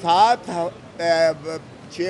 6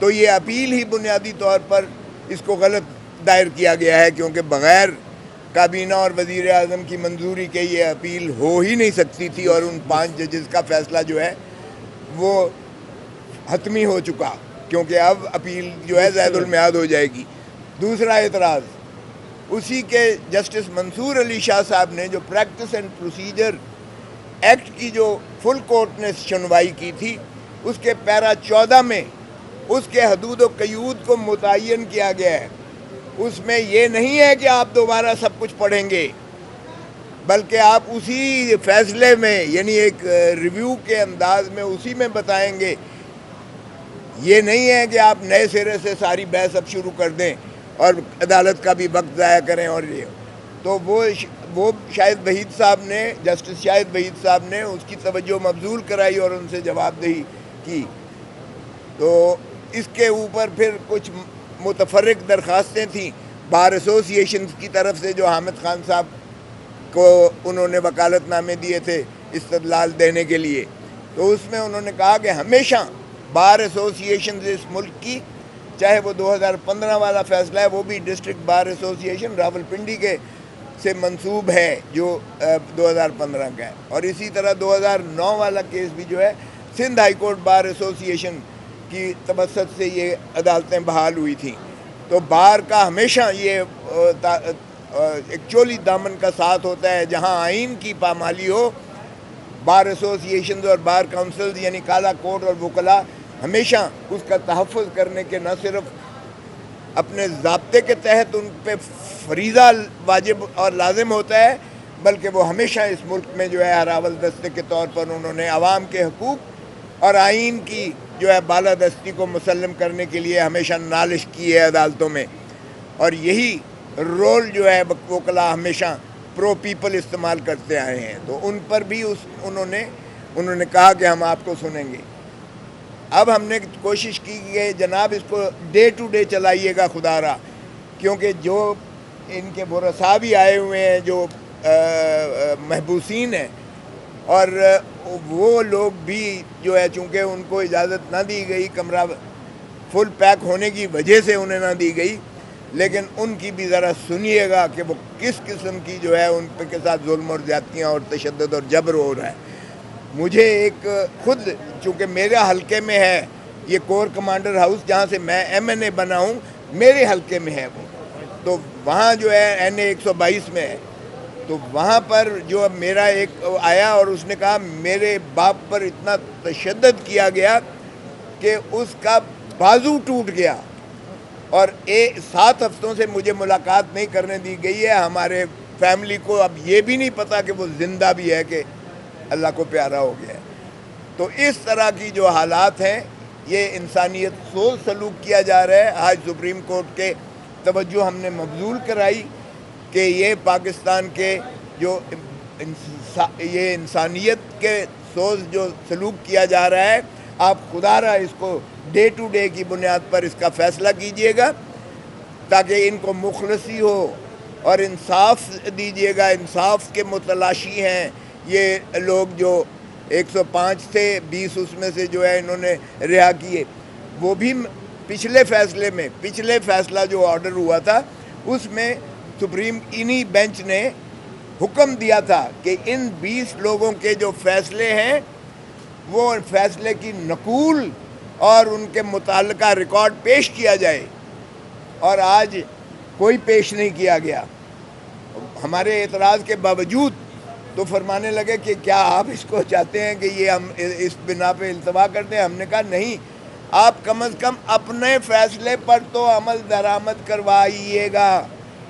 تو یہ اپیل ہی بنیادی طور پر اس کو غلط دائر کیا گیا ہے، کیونکہ بغیر کابینہ اور وزیر اعظم کی منظوری کے یہ اپیل ہو ہی نہیں سکتی تھی، اور ان 5 ججز کا فیصلہ جو ہے وہ حتمی ہو چکا، کیونکہ اب اپیل جو ہے زائد المیعاد ہو جائے گی۔ دوسرا اعتراض اسی کے جسٹس منصور علی شاہ صاحب نے جو پریکٹس اینڈ پروسیجر ایکٹ کی جو فل کورٹ نے سنوائی کی تھی، اس کے پیرا 14 میں اس کے حدود و قیود کو متعین کیا گیا ہے۔ اس میں یہ نہیں ہے کہ آپ دوبارہ سب کچھ پڑھیں گے، بلکہ آپ اسی فیصلے میں، یعنی ایک ریویو کے انداز میں اسی میں بتائیں گے۔ یہ نہیں ہے کہ آپ نئے سرے سے ساری بحث اب شروع کر دیں اور عدالت کا بھی وقت ضائع کریں۔ اور یہ تو وہ شاہد وحید صاحب نے، جسٹس شاہد وحید صاحب نے اس کی توجہ مبذول کرائی اور ان سے جواب دہی کی۔ تو اس کے اوپر پھر کچھ متفرق درخواستیں تھیں بار ایسوسیشن کی طرف سے، جو حامد خان صاحب کو انہوں نے وکالت نامے دیے تھے استدلال دینے کے لیے۔ تو اس میں انہوں نے کہا کہ ہمیشہ بار ایسوسیشن اس ملک کی، چاہے وہ 2015 والا فیصلہ ہے، وہ بھی ڈسٹرکٹ بار ایسوسیشن راولپنڈی کے سے منسوب ہے جو 2015 کا ہے، اور اسی طرح 2009 والا کیس بھی جو ہے Sindh high court bar association کی توسط سے یہ عدالتیں بحال ہوئی تھیں۔ تو بار کا ہمیشہ یہ ایک چولی دامن کا ساتھ ہوتا ہے، جہاں آئین کی پامالی ہو، بار ایسوسیشنز اور بار کونسلز یعنی کالا کوٹ اور وکلاء ہمیشہ اس کا تحفظ کرنے کے نہ صرف اپنے ضابطے کے تحت ان پہ فریضہ واجب اور لازم ہوتا ہے، بلکہ وہ ہمیشہ اس ملک میں جو ہے ہراول دستے کے طور پر انہوں نے عوام کے حقوق اور آئین کی جو ہے بالادستی کو مسلم کرنے کے لیے ہمیشہ نالش کی ہے عدالتوں میں، اور یہی رول جو ہے وکلاء ہمیشہ پرو پیپل استعمال کرتے آئے ہیں۔ تو ان پر بھی انہوں نے کہا کہ ہم آپ کو سنیں گے۔ اب ہم نے کوشش کی کہ جناب اس کو ڈے ٹو ڈے چلائیے گا خدا را، کیونکہ جو ان کے ورثاء بھی آئے ہوئے ہیں جو محبوسین ہیں، اور وہ لوگ بھی جو ہے چونکہ ان کو اجازت نہ دی گئی، کمرہ فل پیک ہونے کی وجہ سے انہیں نہ دی گئی، لیکن ان کی بھی ذرا سنیے گا کہ وہ کس قسم کی جو ہے ان کے ساتھ ظلم اور زیادتیاں اور تشدد اور جبر ہو رہا ہے۔ مجھے ایک خود چونکہ میرے حلقے میں ہے یہ کور کمانڈر ہاؤس، جہاں سے میں MNA بنا ہوں، میرے حلقے میں ہے وہ، تو وہاں جو ہے NA 122 میں ہے، تو وہاں پر جو میرا ایک آیا اور اس نے کہا میرے باپ پر اتنا تشدد کیا گیا کہ اس کا بازو ٹوٹ گیا، اور 7 ہفتوں سے مجھے ملاقات نہیں کرنے دی گئی ہے۔ ہمارے فیملی کو اب یہ بھی نہیں پتہ کہ وہ زندہ بھی ہے کہ اللہ کو پیارا ہو گیا ہے۔ تو اس طرح کی جو حالات ہیں، یہ انسانیت سوز سلوک کیا جا رہا ہے۔ آج سپریم کورٹ کے توجہ ہم نے مبذول کرائی کہ یہ پاکستان کے جو یہ انسانیت کے سوز جو سلوک کیا جا رہا ہے، آپ خدا را اس کو ڈے ٹو ڈے کی بنیاد پر اس کا فیصلہ کیجئے گا، تاکہ ان کو مخلصی ہو اور انصاف دیجئے گا۔ انصاف کے متلاشی ہیں یہ لوگ جو 105 تھے، 20 اس میں سے جو ہے انہوں نے رہا کیے۔ وہ بھی پچھلے فیصلے میں، پچھلے فیصلہ جو آرڈر ہوا تھا اس میں سپریم انہی بینچ نے حکم دیا تھا کہ ان 20 لوگوں کے جو فیصلے ہیں وہ فیصلے کی نقول اور ان کے متعلقہ ریکارڈ پیش کیا جائے، اور آج کوئی پیش نہیں کیا گیا۔ ہمارے اعتراض کے باوجود تو فرمانے لگے کہ کیا آپ اس کو چاہتے ہیں کہ یہ ہم اس بنا پہ التوا کرتے ہیں؟ ہم نے کہا نہیں، آپ کم از کم اپنے فیصلے پر تو عمل درآمد کروائیے گا،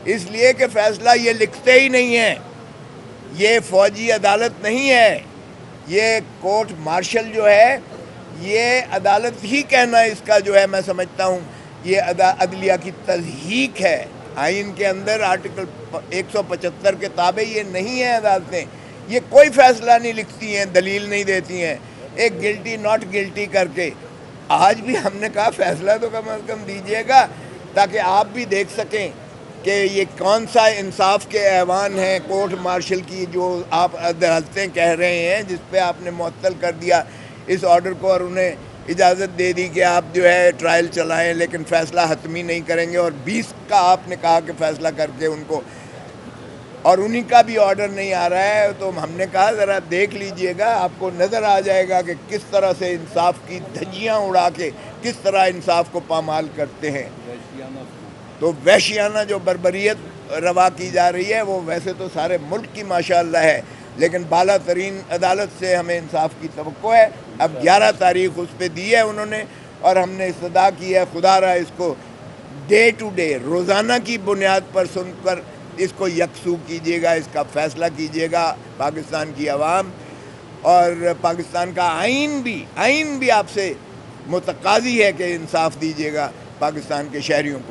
اس لیے کہ فیصلہ یہ لکھتے ہی نہیں ہیں، یہ فوجی عدالت نہیں ہے، یہ کورٹ مارشل جو ہے یہ عدالت ہی کہنا اس کا جو ہے میں سمجھتا ہوں یہ عدلیہ کی تضحیق ہے۔ آئین کے اندر آرٹیکل 175 کے تابع یہ نہیں ہے عدالتیں، یہ کوئی فیصلہ نہیں لکھتی ہیں، دلیل نہیں دیتی ہیں، ایک گلٹی ناٹ گلٹی کر کے۔ آج بھی ہم نے کہا فیصلہ تو کم از کم دیجیے گا تاکہ آپ بھی دیکھ سکیں کہ یہ کون سا انصاف کے ایوان ہیں کورٹ مارشل کی جو آپ عدالتیں کہہ رہے ہیں، جس پہ آپ نے معطل کر دیا اس آرڈر کو اور انہیں اجازت دے دی کہ آپ جو ہے ٹرائل چلائیں لیکن فیصلہ حتمی نہیں کریں گے، اور 20 کا آپ نے کہا کہ فیصلہ کر کے ان کو، اور انہی کا بھی آرڈر نہیں آ رہا ہے، تو ہم نے کہا ذرا دیکھ لیجئے گا، آپ کو نظر آ جائے گا کہ کس طرح سے انصاف کی دھجیاں اڑا کے کس طرح انصاف کو پامال کرتے ہیں۔ تو وحشیانہ جو بربریت روا کی جا رہی ہے وہ ویسے تو سارے ملک کی ماشاءاللہ ہے، لیکن بالا ترین عدالت سے ہمیں انصاف کی توقع ہے۔ اب 11 تاریخ اس پہ دی ہے انہوں نے، اور ہم نے استدعا کی ہے خدا را اس کو ڈے ٹو ڈے روزانہ کی بنیاد پر سن کر اس کو یکسو کیجیے گا، اس کا فیصلہ کیجیے گا پاکستان کی عوام، اور پاکستان کا آئین بھی آپ سے متقاضی ہے کہ انصاف دیجیے گا پاکستان کے شہریوں کو۔